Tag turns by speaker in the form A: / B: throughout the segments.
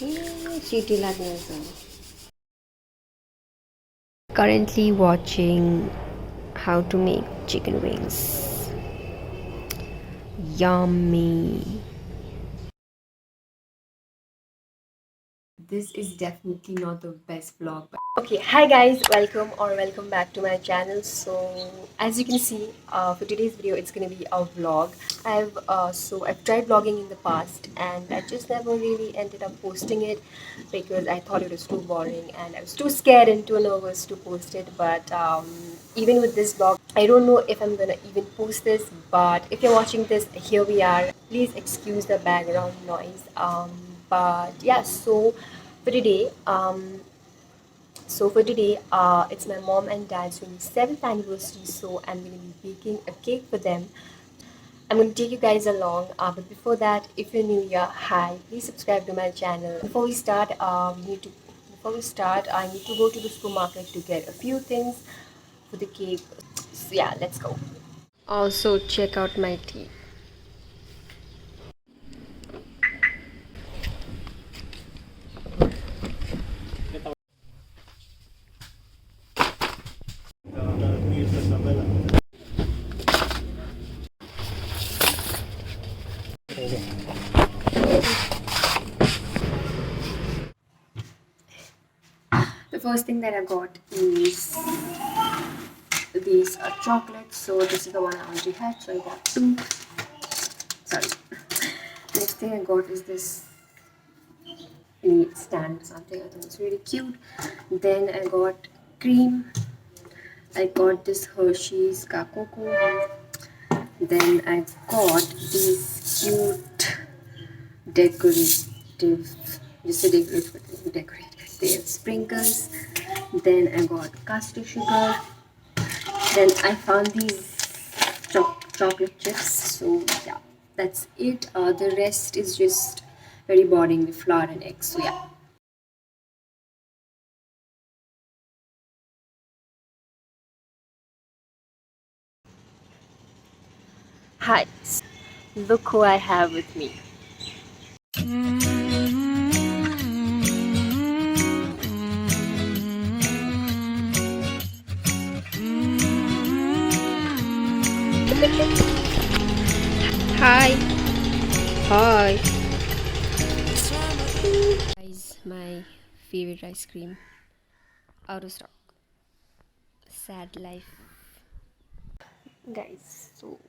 A: चीटी लागने currently watching how to make chicken wings. Yummy. This is definitely not the best vlog. Okay, hi guys, welcome back to my channel. So as you can see, for today's video it's gonna be a vlog. I've tried vlogging in the past and I just never really ended up posting it because I thought it was too boring and I was too scared and too nervous to post it. But even with this vlog, I don't know if I'm gonna even post this, but if you're watching this, here we are. Please excuse the background noise. But yeah, for today it's my mom and dad's 27th anniversary, so I'm going to be baking a cake for them. I'm going to take you guys along, but before that, if you're new here, hi, please subscribe to my channel. Before we start, I need to go to the supermarket to get a few things for the cake. So yeah, let's go. Also check out my tea. The first thing that I got is these chocolates. So this is the one I already had, so I got two. Sorry. Next thing I got is this stand or something. I think it's really cute. Then I got cream. I got this Hershey's Cocoa. Then I got these cute decorative, they have sprinkles. Then I got caster sugar. Then I found these chocolate chips. So yeah, that's it. The rest is just very boring with flour and eggs. So yeah. Hi, look who I have with me. Hi. Hi. Guys, my favorite ice cream. Out of stock. Sad life. Guys, so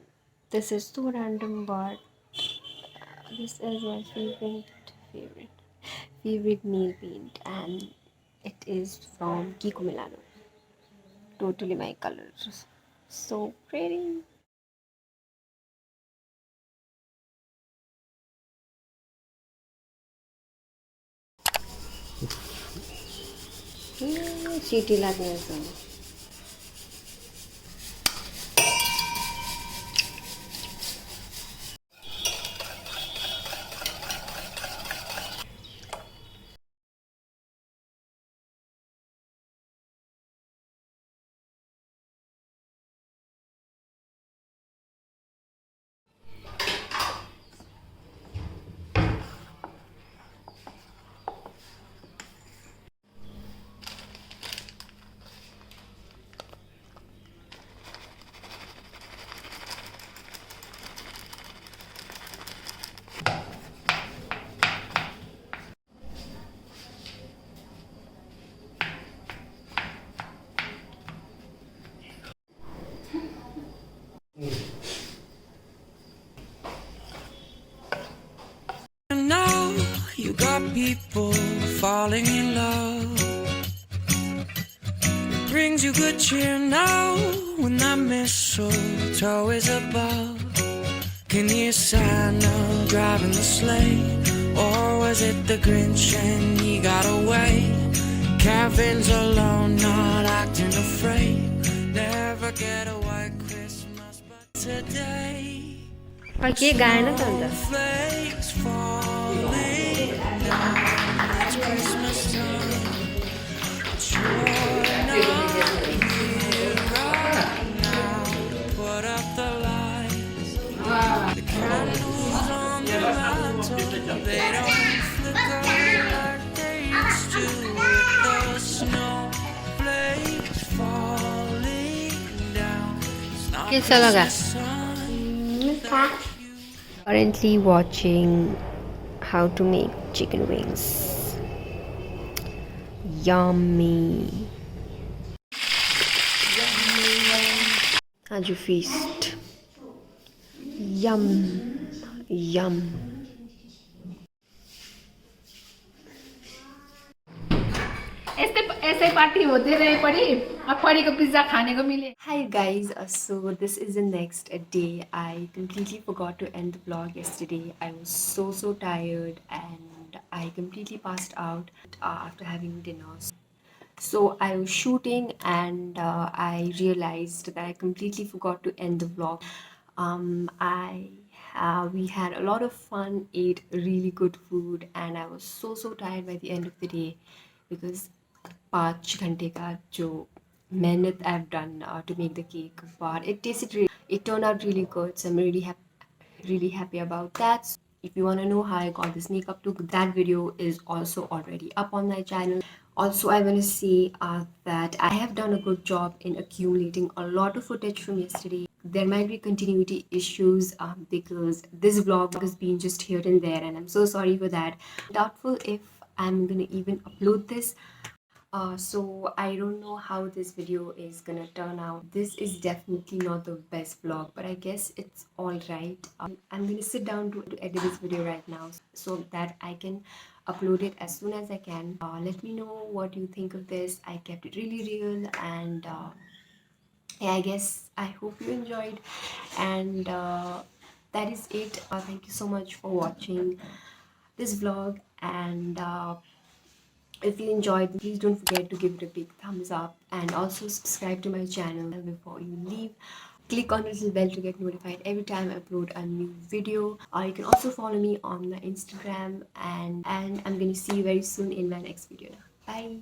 A: this is so random, but this is my favorite nail paint, and it is from Kiko Milano. Totally my colors. So pretty. चीटी लागने
B: You got people falling in love. It brings you good cheer now when that mistletoe is above. Can you Santa driving the sleigh? Or was it the Grinch and he got away? Kevin's alone, not acting afraid. Never get a white Christmas, but today
A: Okay, गाना था
B: snowflakes falling down. It's Christmas time, but you're not here right now to put up the lights. The candles on the mantle, they don't flicker like कैसा लगा?
A: Currently watching how to make chicken wings. Yummy. How'd you feast? Yum. Yum.
C: यस्तै यसै party होते रहे पढी अब पढीको pizza खानेको मिले
A: Hi guys, so this is the next day. I completely forgot to end the vlog yesterday. I was so tired and I completely passed out after having dinner. So I was shooting and I realized that I completely forgot to end the vlog. We had a lot of fun, ate really good food, and I was so tired by the end of the day because 5 घंटे का जो मेहनत I've done to make the cake, but it turned out really good. So I'm really happy about that. So if you want to know how I got this makeup look, that video is also already up on my channel. Also, I want to say that I have done a good job in accumulating a lot of footage from yesterday. There might be continuity issues because this vlog has been just here and there, and I'm so sorry for that. Doubtful if I'm gonna even upload this. So I don't know how this video is gonna turn out. This is definitely not the best vlog, but I guess it's all right. I'm gonna sit down to edit this video right now so that I can upload it as soon as I can. Let me know what you think of this. I kept it really real, and yeah, I guess I hope you enjoyed, and that is it. Thank you so much for watching this vlog, and if you enjoyed, please don't forget to give it a big thumbs up and also subscribe to my channel before you leave. Click on the little bell to get notified every time I upload a new video. You can also follow me on my Instagram, and I'm gonna see you very soon in my next video. Bye.